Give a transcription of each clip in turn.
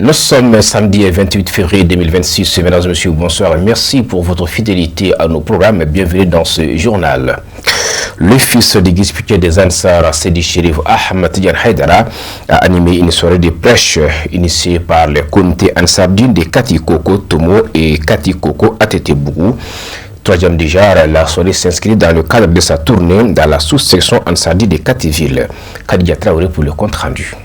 Nous sommes samedi 28 février 2026. Mesdames et messieurs, bonsoir. Merci pour votre fidélité à nos programmes. Bienvenue dans ce journal. Le fils du guide spirituel des Ansar, Sidi Cherif Ahmed Tidiane Haidara, a animé une soirée de prêche initiée par les comités Ansardine de Kati Koko Tomo et Kati Koko Atetebougou. Troisième déjà, la soirée s'inscrit dans le cadre de sa tournée dans la sous-section Ansardine de Kativille. Khadija Traoré pour le compte rendu.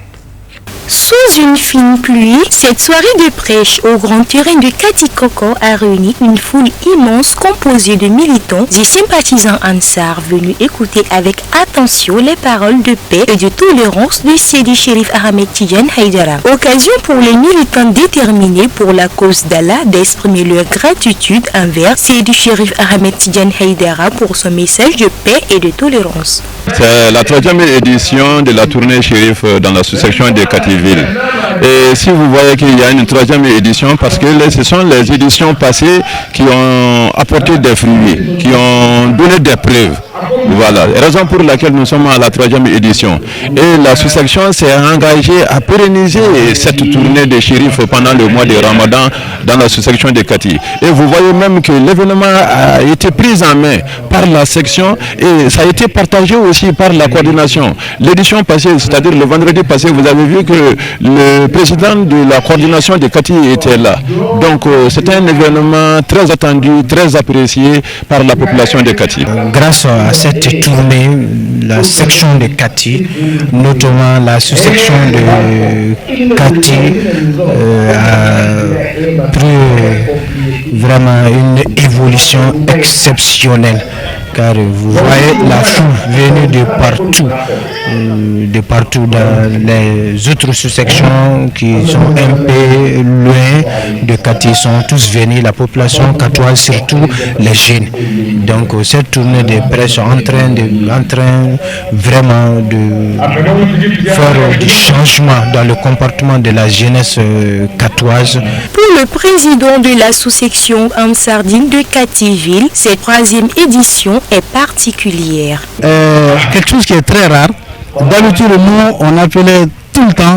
Sous une fine pluie, cette soirée de prêche au grand terrain de Kati Koko a réuni une foule immense composée de militants et sympathisants Ansar venus écouter avec attention les paroles de paix et de tolérance de Sidi Cherif Ahmed Tidiane Haidara. Occasion pour les militants déterminés pour la cause d'Allah d'exprimer leur gratitude envers Sidi Cherif Ahmed Tidiane Haidara pour son message de paix et de tolérance. C'est la troisième édition de la tournée Chérif dans la sous-section de Kativille. Et si vous voyez qu'il y a une troisième édition, parce que ce sont les éditions passées qui ont apporté des fruits, qui ont donné des preuves. Voilà, raison pour laquelle nous sommes à la troisième édition. Et la sous-section s'est engagée à pérenniser cette tournée de Chérif pendant le mois de Ramadan dans la sous-section de Kati. Et vous voyez même que l'événement a été pris en main par la section et ça a été partagé aussi par la coordination. L'édition passée, c'est-à-dire le vendredi passé, vous avez vu que le président de la coordination de Kati était là. Donc c'était un événement très attendu, très apprécié par la population de Kati. Grâce à cette tournée, la section de Kati, notamment la sous-section de Kati, a pris vraiment une évolution exceptionnelle. Car vous voyez la foule venue de partout dans les autres sous-sections qui sont un peu loin de Kati, sont tous venus, la population katoise, surtout les jeunes. Donc cette tournée de presse est en train vraiment de faire du changement dans le comportement de la jeunesse katoise. Pour le président de la sous-section Ansardine de Kativille, cette troisième édition est particulière. Quelque chose qui est très rare. D'habitude, nous, on appelait tout le temps,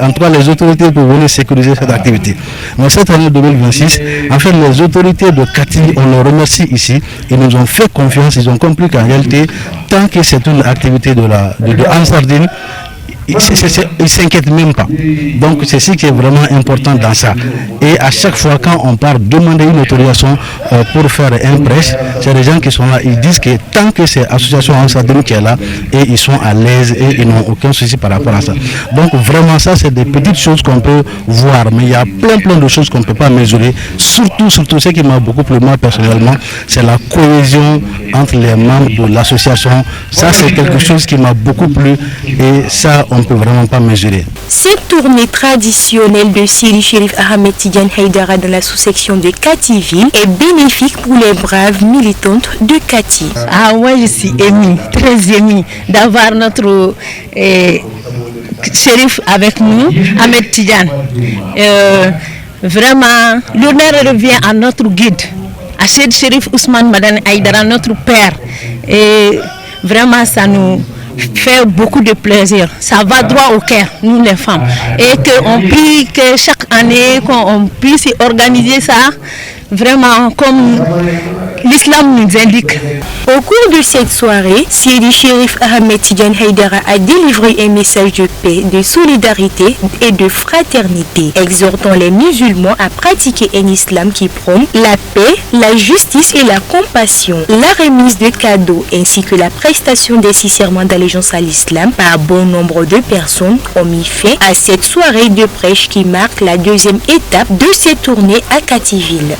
en tout cas les autorités pour venir sécuriser cette activité. Mais cette année 2026, en fait, les autorités de Kati, on les remercie ici, ils nous ont fait confiance, ils ont compris qu'en réalité, tant que c'est une activité de Ansardine, ils ne s'inquiètent même pas. Donc c'est ce qui est vraiment important dans ça. Et à chaque fois quand on part demander une autorisation pour faire un prêche, c'est des gens qui sont là, ils disent que tant que c'est l'association Ansardine qui est là, et ils sont à l'aise et ils n'ont aucun souci par rapport à ça. Donc vraiment ça c'est des petites choses qu'on peut voir, mais il y a plein de choses qu'on ne peut pas mesurer. Surtout ce qui m'a beaucoup plu moi personnellement, c'est la cohésion entre les membres de l'association. Ça c'est quelque chose qui m'a beaucoup plu et ça on ne peut vraiment pas mesurer. Cette tournée traditionnelle de Sidi Cherif Ahmed Tidiane Haidara dans la sous-section de Kativille est bénéfique pour les braves militantes de Kati. Ah ouais, je suis émue, très émue d'avoir notre Cherif avec nous, Ahmed Tidiane. Vraiment, l'honneur revient à notre guide, à Sidi Cherif Ousmane Madane Haidara, notre père. Et vraiment, ça nous fait beaucoup de plaisir. Ça va droit au cœur, nous les femmes. Et qu'on prie que chaque année, qu'on puisse organiser ça vraiment comme l'islam nous indique. Au cours de cette soirée, Sidi Cherif Ahmed Tidiane Haidara a délivré un message de paix, de solidarité et de fraternité, exhortant les musulmans à pratiquer un islam qui prône la paix, la justice et la compassion. La remise de cadeaux ainsi que la prestation des 6 serments d'allégeance à l'islam par bon nombre de personnes ont mis fin à cette soirée de prêche qui marque la deuxième étape de cette tournée à Kativille.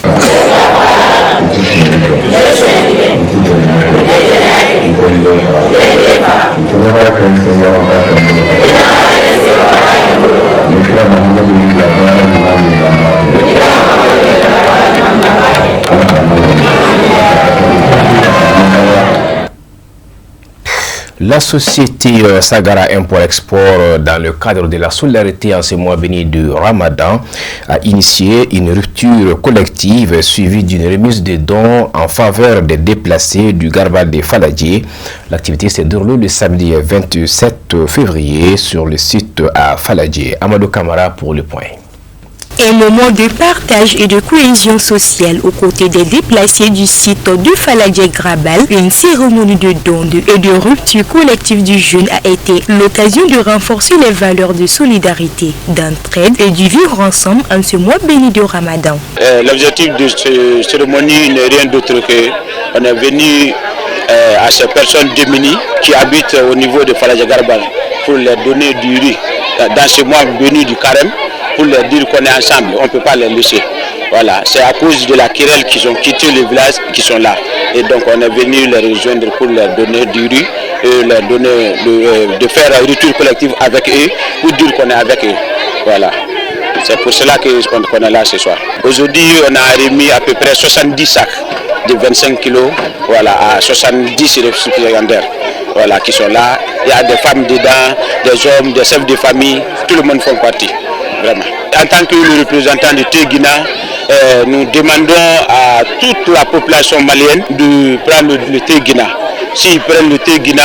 La société Sagara Import-Export, dans le cadre de la solidarité en ce mois béni de Ramadan, a initié une rupture collective suivie d'une remise de dons en faveur des déplacés du Garba de Faladji. L'activité s'est déroulée le samedi 27 février sur le site à Faladji. Amadou Kamara pour le point. Un moment de partage et de cohésion sociale aux côtés des déplacés du site de Faladje Grabal. Une cérémonie de don et de rupture collective du jeûne a été l'occasion de renforcer les valeurs de solidarité, d'entraide et du vivre ensemble en ce mois béni de Ramadan. L'objectif de cette cérémonie n'est rien d'autre que on est venu à ces personnes démunies qui habitent au niveau de Faladje Grabal pour leur donner du riz dans ce mois béni du carême, pour leur dire qu'on est ensemble, on ne peut pas les laisser. Voilà, c'est à cause de la querelle qu'ils ont quitté le village qui sont là. Et donc on est venu les rejoindre pour leur donner du riz et leur donner de faire un retour collectif avec eux pour dire qu'on est avec eux. Voilà. C'est pour cela qu'on est là ce soir. Aujourd'hui, on a remis à peu près 70 sacs de 25 kilos, voilà, à 70 récipiendaires, voilà, qui sont là. Il y a des femmes dedans, des hommes, des chefs de famille, tout le monde fait partie, vraiment. En tant que le représentant de Teguina, nous demandons à toute la population malienne de prendre le Teguina. S'ils prennent le Teguina,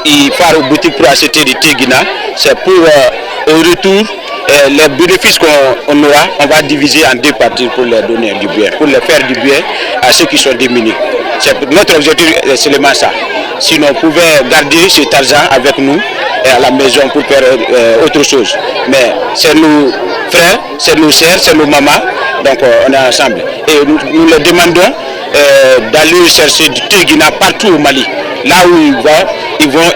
ils partent au boutique pour acheter du Teguina. C'est pour au retour, les bénéfices qu'on aura, on va diviser en deux parties pour leur donner du bien, pour leur faire du bien à ceux qui sont démunis. Notre objectif est seulement ça. Sinon, on pouvait garder cet argent avec nous à la maison pour faire autre chose. Mais c'est nos frères, c'est nos sœurs, c'est nos mamans, donc on est ensemble. Et nous leur demandons d'aller chercher du Teguina partout au Mali. Là où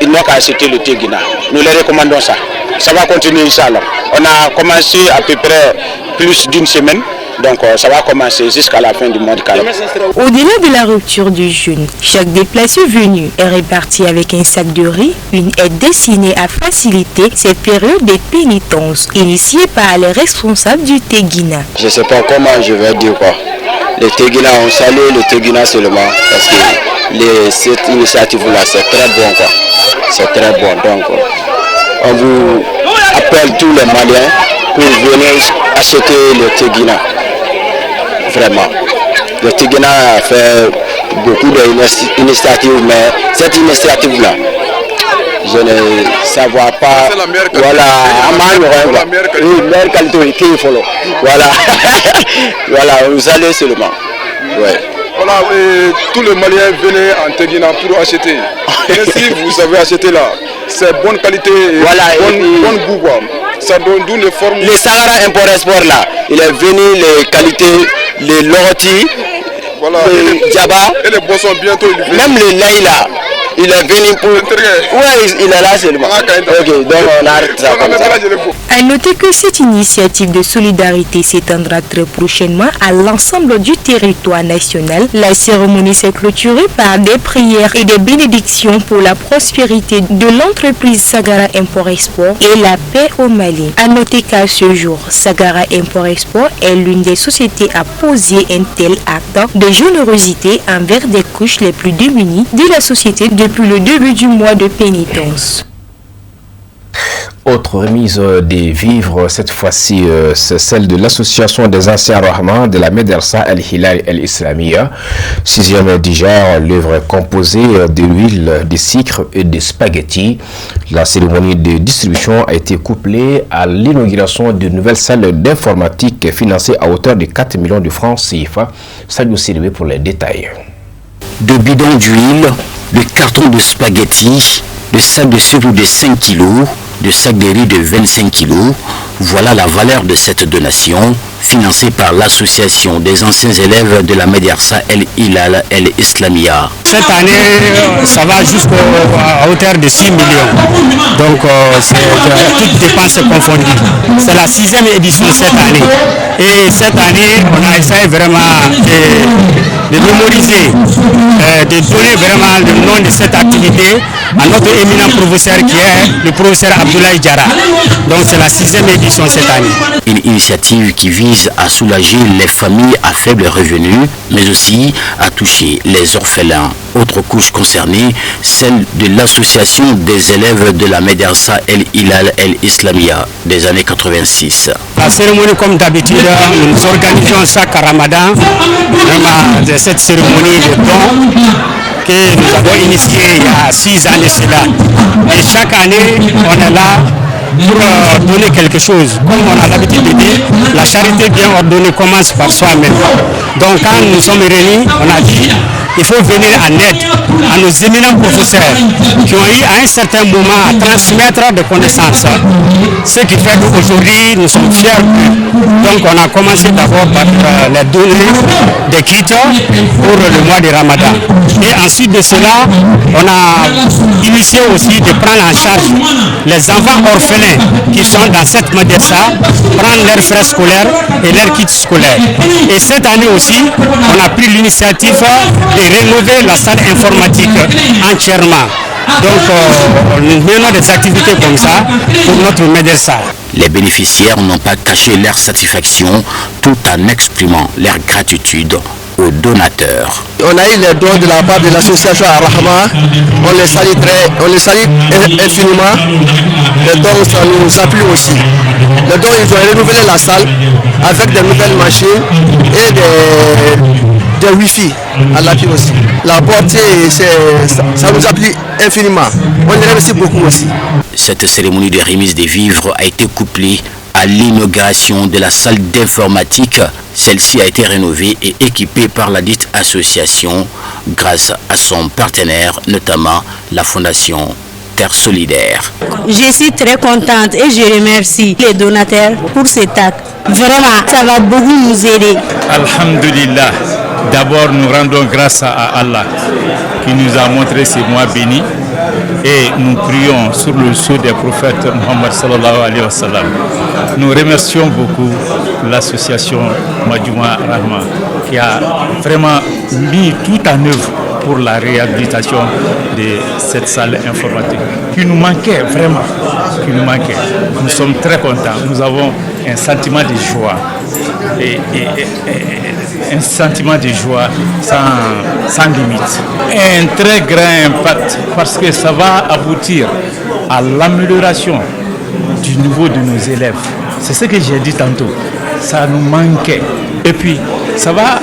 ils n'ont qu'à acheter le Teguina. Nous leur recommandons ça. Ça va continuer ça alors. On a commencé à peu près plus d'une semaine. Donc ça va commencer jusqu'à la fin du mois de carême. Au-delà de la rupture du jeûne, chaque déplacé venu est réparti avec un sac de riz, une aide destinée à faciliter cette période de pénitence initiée par les responsables du Teguina. Je ne sais pas comment je vais dire quoi. Le Teguina, on salue le Teguina seulement parce que cette initiative-là, c'est très bon quoi. C'est très bon. Donc on vous appelle tous les Maliens pour venir acheter le Teguina. Vraiment. Le Teguina a fait beaucoup d'initiatives, mais cette initiative-là, je ne savoir pas. C'est la meilleure qualité. Voilà, la meilleure qualité. Meilleure qualité qu'il faut. Voilà. Voilà, vous allez seulement. Ouais. Voilà, et tous les Maliens venaient en Teguina pour acheter. Et si vous avez acheté là, c'est bonne qualité et voilà, bon goût quoi. Ça donne d'où les formes. Le Sahara Import-Export là, il est venu les qualités, les loroti, voilà, les djaba. Et les boissons bientôt il vient. Même le lait là, il est venu pour. Oui, il est là seulement. Ok, donc on arrête ça comme ça. À noter que cette initiative de solidarité s'étendra très prochainement à l'ensemble du territoire national. La cérémonie s'est clôturée par des prières et des bénédictions pour la prospérité de l'entreprise Sagara Import-Export et la paix au Mali. À noter qu'à ce jour, Sagara Import-Export est l'une des sociétés à poser un tel acte de générosité envers des couches les plus démunies de la société depuis le début du mois de pénitence. Autre remise des vivres, cette fois-ci, c'est celle de l'association des anciens Rahman de la Médersa El Hilal El Islamia. 6e déjà, l'œuvre est composée de l'huile, de sucre et de spaghettis. La cérémonie de distribution a été couplée à l'inauguration d'une nouvelle salle d'informatique financée à hauteur de 4 millions de francs CFA. Salut Sylvie pour les détails. De bidons d'huile, de cartons de spaghettis, de sacs de sucre de 5 kg, de sacs de riz de 25 kg. Voilà la valeur de cette donation financée par l'association des anciens élèves de la Médersa El Hilal El Islamia. Cette année, ça va jusqu'à hauteur de 6 millions. Donc, c'est toutes dépenses confondues. C'est la 6e édition cette année. Et cette année, on a essayé vraiment de mémoriser, de donner vraiment le nom de cette activité à notre éminent professeur qui est le professeur Abdoulaye Diarra. Donc, c'est la 6e édition cette année. Une initiative qui vise à soulager les familles à faible revenu, mais aussi à toucher les orphelins. Autre couche concernée, celle de l'association des élèves de la Médersa El Hilal El Islamia des années 86. La cérémonie, comme d'habitude, nous organisons chaque Ramadan, vraiment cette cérémonie de don que nous avons initiée il y a 6 ans de cela. Et chaque année, on est là pour donner quelque chose. Comme on a l'habitude de dire, la charité bien ordonnée commence par soi-même. Donc quand nous sommes réunis, on a dit il faut venir en aide à nos éminents professeurs qui ont eu à un certain moment à transmettre des connaissances. Ce qui fait qu'aujourd'hui nous sommes fiers. Donc on a commencé d'abord par les donner des kits pour le mois de Ramadan. Et ensuite de cela, on a initié aussi de prendre en charge les enfants orphelins qui sont dans cette madrasa, prendre leurs frais scolaires et leurs kits scolaires. Et cette année aussi, on a pris l'initiative de rénover la salle informatique entièrement. Donc nous menons des activités comme ça pour notre madrasa. Les bénéficiaires n'ont pas caché leur satisfaction tout en exprimant leur gratitude aux donateurs. On a eu les dons de la part de l'association Ar-Rahma. On les salue infiniment. Les dons, ça nous appuie aussi. Les dons, ils ont renouvelé la salle avec des nouvelles machines et des Wi-Fi à l'appui aussi. La portée, ça nous appuie infiniment. On les remercie beaucoup aussi. Cette cérémonie de remise des vivres a été couplée à l'inauguration de la salle d'informatique. Celle-ci a été rénovée et équipée par la dite association grâce à son partenaire, notamment la Fondation Terre Solidaire. Je suis très contente et je remercie les donateurs pour cet acte. Vraiment, ça va beaucoup nous aider. Alhamdulillah. D'abord, nous rendons grâce à Allah qui nous a montré ces mois bénis et nous prions sur le sceau des prophètes Muhammad sallallahu alayhi wa sallam. Nous remercions beaucoup l'association Majuma Rahma qui a vraiment mis tout en œuvre pour la réhabilitation de cette salle informatique qui nous manquait vraiment, Nous sommes très contents, nous avons un sentiment de joie et un sentiment de joie sans limite. Un très grand impact parce que ça va aboutir à l'amélioration du niveau de nos élèves. C'est ce que j'ai dit tantôt. Ça nous manquait. Et puis, ça va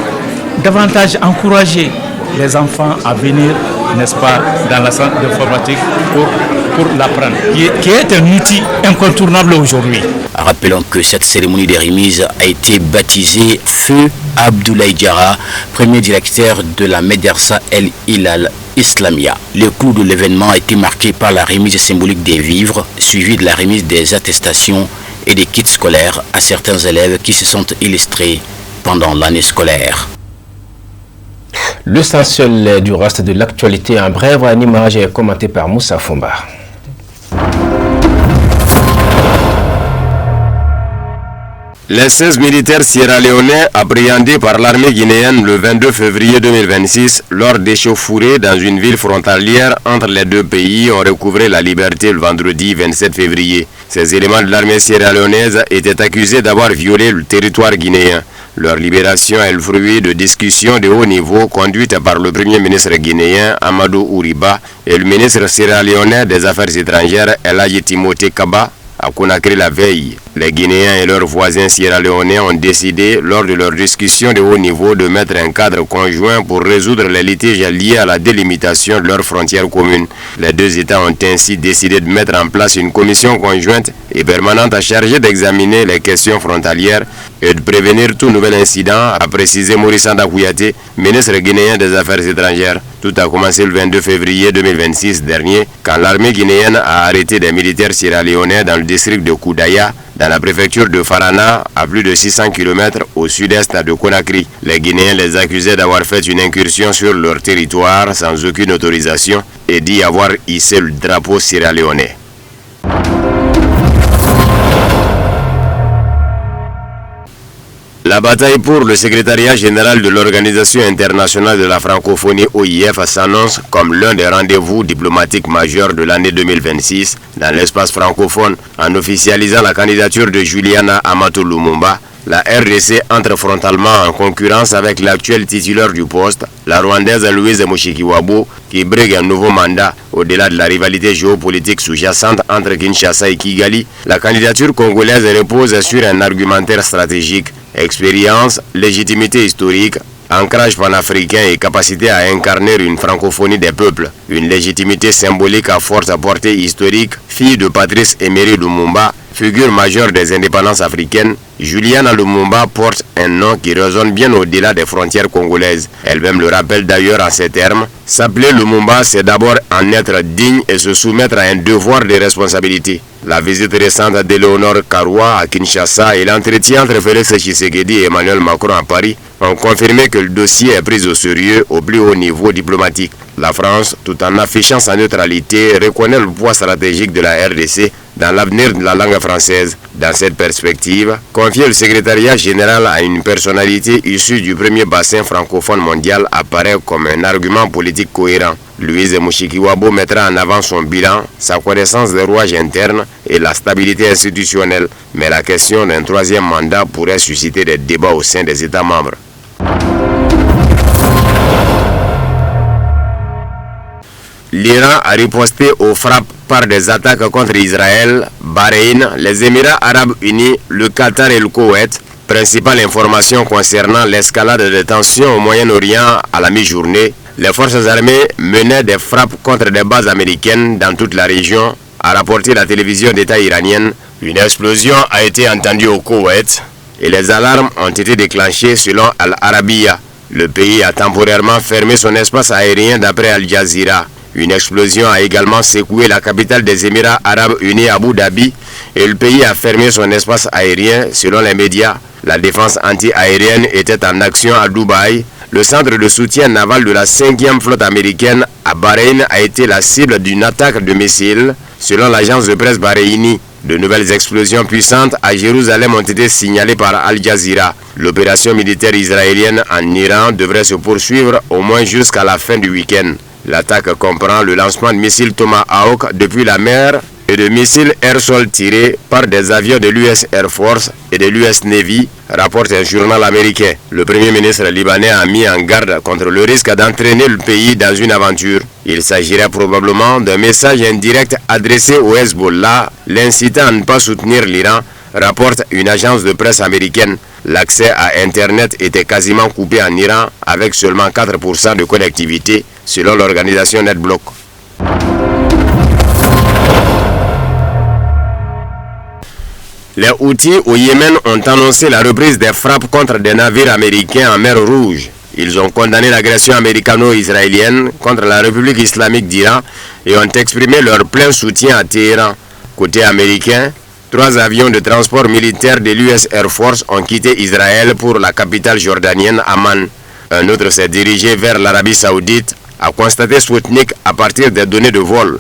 davantage encourager les enfants à venir, n'est-ce pas, dans la salle d'informatique pour l'apprendre, qui est un outil incontournable aujourd'hui. Rappelons que cette cérémonie de remise a été baptisée Feu Abdoulaye Diarra, premier directeur de la Médersa El Hilal Islamia. Le clou de l'événement a été marqué par la remise symbolique des vivres, suivie de la remise des attestations et des kits scolaires à certains élèves qui se sont illustrés pendant l'année scolaire. L'essentiel du reste de l'actualité en brève en image est commenté par Moussa Fomba. Les 16 militaires sierra-léonais appréhendés par l'armée guinéenne le 22 février 2026 lors d'échauffourées dans une ville frontalière entre les deux pays ont recouvré la liberté le vendredi 27 février. Ces éléments de l'armée sierra-léonaise étaient accusés d'avoir violé le territoire guinéen. Leur libération est le fruit de discussions de haut niveau conduites par le premier ministre guinéen Amadou Ouriba et le ministre sierra-léonais des Affaires étrangères El Hadji Timothée Kaba à Conakry la veille. Les Guinéens et leurs voisins sierra-léonais ont décidé, lors de leur discussion de haut niveau, de mettre un cadre conjoint pour résoudre les litiges liés à la délimitation de leurs frontières communes. Les deux États ont ainsi décidé de mettre en place une commission conjointe et permanente chargée d'examiner les questions frontalières et de prévenir tout nouvel incident, a précisé Maurice Anda Kouyaté, ministre guinéen des Affaires étrangères. Tout a commencé le 22 février 2026 dernier, quand l'armée guinéenne a arrêté des militaires sierra-léonais dans le district de Koudaya, dans la préfecture de Farana, à plus de 600 km au sud-est de Conakry. Les Guinéens les accusaient d'avoir fait une incursion sur leur territoire sans aucune autorisation et d'y avoir hissé le drapeau sierra-léonais. La bataille pour le secrétariat général de l'Organisation internationale de la francophonie OIF s'annonce comme l'un des rendez-vous diplomatiques majeurs de l'année 2026 dans l'espace francophone en officialisant la candidature de Juliana Amato Lumumba. La RDC entre frontalement en concurrence avec l'actuel titulaire du poste, la Rwandaise Louise Mushikiwabo, qui brigue un nouveau mandat. Au-delà de la rivalité géopolitique sous-jacente entre Kinshasa et Kigali, la candidature congolaise repose sur un argumentaire stratégique. Expérience, légitimité historique, ancrage panafricain et capacité à incarner une francophonie des peuples, une légitimité symbolique à forte portée historique, fille de Patrice Emery Lumumba, figure majeure des indépendances africaines, Juliana Lumumba porte un nom qui résonne bien au-delà des frontières congolaises. Elle-même le rappelle d'ailleurs en ces termes. S'appeler Lumumba, c'est d'abord en être digne et se soumettre à un devoir de responsabilité. La visite récente d'Éléonore Karoua à Kinshasa et l'entretien entre Félix Tshisekedi et Emmanuel Macron à Paris ont confirmé que le dossier est pris au sérieux au plus haut niveau diplomatique. La France, tout en affichant sa neutralité, reconnaît le poids stratégique de la RDC dans l'avenir de la langue française. Dans cette perspective, confier le secrétariat général à une personnalité issue du premier bassin francophone mondial apparaît comme un argument politique cohérent. Louise Mushikiwabo mettra en avant son bilan, sa connaissance des rouages internes et la stabilité institutionnelle. Mais la question d'un troisième mandat pourrait susciter des débats au sein des États membres. L'Iran a riposté aux frappes par des attaques contre Israël, Bahreïn, les Émirats arabes unis, le Qatar et le Koweït. Principale information concernant l'escalade des tensions au Moyen-Orient à la mi-journée. Les forces armées menaient des frappes contre des bases américaines dans toute la région, a rapporté la télévision d'État iranienne. Une explosion a été entendue au Koweït et les alarmes ont été déclenchées selon Al-Arabiya. Le pays a temporairement fermé son espace aérien d'après Al Jazeera. Une explosion a également secoué la capitale des Émirats arabes unis, Abu Dhabi, et le pays a fermé son espace aérien selon les médias. La défense anti-aérienne était en action à Dubaï. Le centre de soutien naval de la 5e flotte américaine à Bahreïn a été la cible d'une attaque de missiles, selon l'agence de presse bahreïnie. De nouvelles explosions puissantes à Jérusalem ont été signalées par Al Jazeera. L'opération militaire israélienne en Iran devrait se poursuivre au moins jusqu'à la fin du week-end. L'attaque comprend le lancement de missiles Tomahawk depuis la mer et de missiles air-sol tirés par des avions de l'US Air Force et de l'US Navy, rapporte un journal américain. Le premier ministre libanais a mis en garde contre le risque d'entraîner le pays dans une aventure. Il s'agirait probablement d'un message indirect adressé au Hezbollah, l'incitant à ne pas soutenir l'Iran, rapporte une agence de presse américaine. L'accès à Internet était quasiment coupé en Iran avec seulement 4% de connectivité, selon l'organisation NetBlock. Les Houthis au Yémen ont annoncé la reprise des frappes contre des navires américains en mer Rouge. Ils ont condamné l'agression américano-israélienne contre la République islamique d'Iran et ont exprimé leur plein soutien à Téhéran. Côté américain, 3 avions de transport militaire de l'US Air Force ont quitté Israël pour la capitale jordanienne Amman. Un autre s'est dirigé vers l'Arabie Saoudite, a constaté Sputnik à partir des données de vol.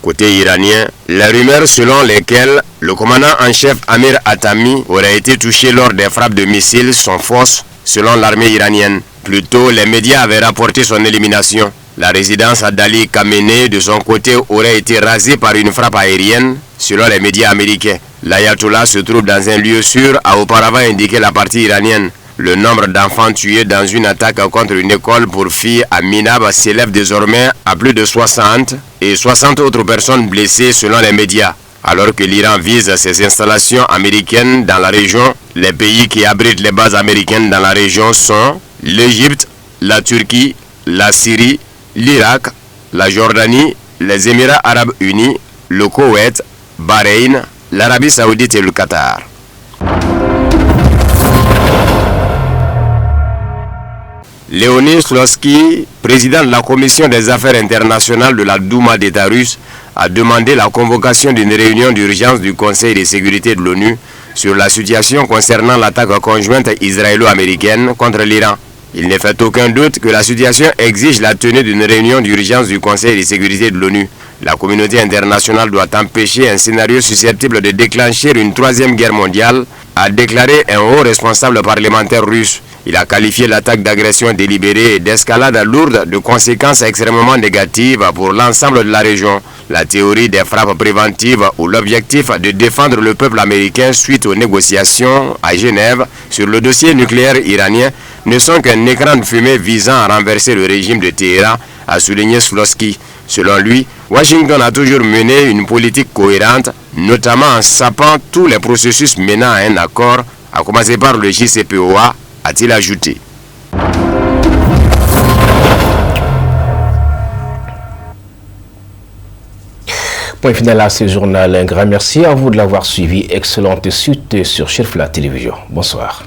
Côté iranien, les rumeurs selon lesquelles le commandant en chef Amir Hatami aurait été touché lors des frappes de missiles sont fausses, selon l'armée iranienne. Plus tôt, les médias avaient rapporté son élimination. La résidence d'Ali Khamenei, de son côté, aurait été rasée par une frappe aérienne, selon les médias américains. L'ayatollah se trouve dans un lieu sûr, a auparavant indiqué la partie iranienne. Le nombre d'enfants tués dans une attaque contre une école pour filles à Minab s'élève désormais à plus de 60 et 60 autres personnes blessées selon les médias. Alors que l'Iran vise ses installations américaines dans la région, les pays qui abritent les bases américaines dans la région sont l'Égypte, la Turquie, la Syrie, l'Irak, la Jordanie, les Émirats arabes unis, le Koweït, Bahreïn, l'Arabie saoudite et le Qatar. Léonid Slotsky, président de la Commission des affaires internationales de la Douma d'État russe, a demandé la convocation d'une réunion d'urgence du Conseil de sécurité de l'ONU sur la situation concernant l'attaque conjointe israélo-américaine contre l'Iran. Il n'est fait aucun doute que la situation exige la tenue d'une réunion d'urgence du Conseil de sécurité de l'ONU. La communauté internationale doit empêcher un scénario susceptible de déclencher une 3e guerre mondiale, a déclaré un haut responsable parlementaire russe. Il a qualifié l'attaque d'agression délibérée et d'escalade lourde de conséquences extrêmement négatives pour l'ensemble de la région. La théorie des frappes préventives ou l'objectif de défendre le peuple américain suite aux négociations à Genève sur le dossier nucléaire iranien ne sont qu'un écran de fumée visant à renverser le régime de Téhéran, a souligné Slotsky. Selon lui, Washington a toujours mené une politique cohérente, notamment en sapant tous les processus menant à un accord, à commencer par le JCPOA, a-t-il ajouté. Point final à ce journal. Un grand merci à vous de l'avoir suivi. Excellente suite sur Chérif la télévision. Bonsoir.